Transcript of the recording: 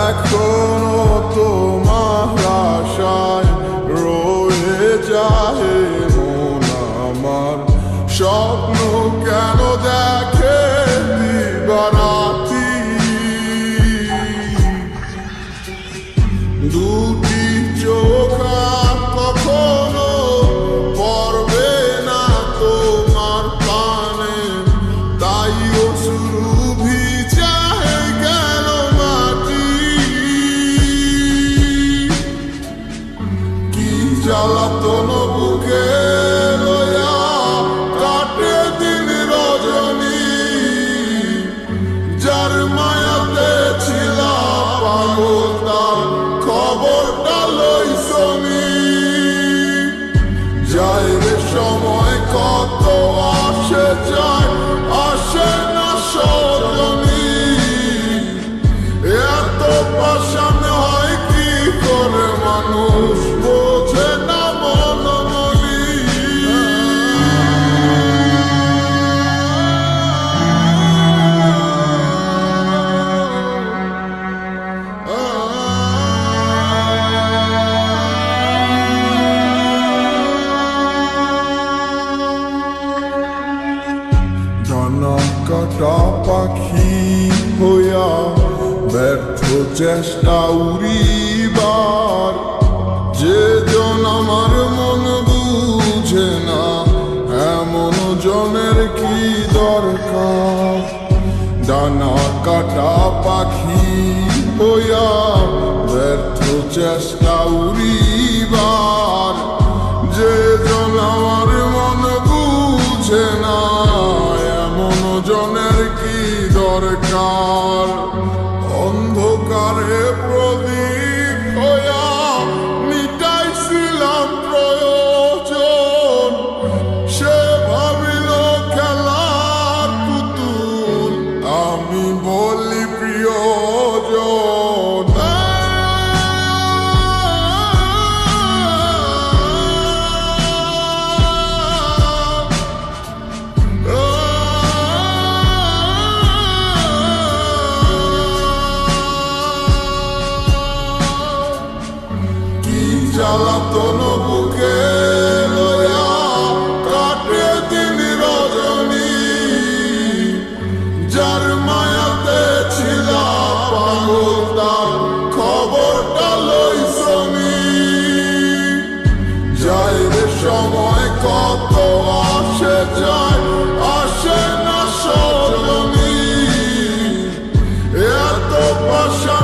এখনো তোমার আশায় রয়ে যায় মন আমার। স্বপ্ন কেন দেখে দিবারাতি, দুটি চোখ আর কখনো পড়বে না তোমার পানে, তাই অশ্রু ভিজায় গেল মাটি। কি জ্বালাতন বুকে লয়া কাটে দিন রজনী, যার মায়াতে ছিলাম পাগল তার খবরটা লইছনি। যায় রে সময় কত আসে যায়, আসে না সজনী। এত পাষাণ হয় কি করে মানুষ, বোঝে না মনমনি। ডানা কাটা পাখি হইয়া ব্যর্থ চেষ্টা উড়িবার, যে জন আমার মন বুঝে না এমন জনের কি দরকার। ডানা কাটা পাখি হইয়া ব্যর্থ চেষ্টা উড়িবার, যে জন আমার মন বুঝে না এমন জনের কি দরকার। অন্ধকারে প্রদীপ হইয়া মিটাইছিলাম প্রয়োজন, সে ভাবিল খেলার পুতুল, আমি বলি প্রিয়জন। জ্বালাতন বুকে লয়া কাটে দিন রজনী, যার মায়াতে ছিলাম পাগল তার খবরটা লইছনি। যায় রে সময় কত আসে যায়, আসে না সজনী। এত পাষাণ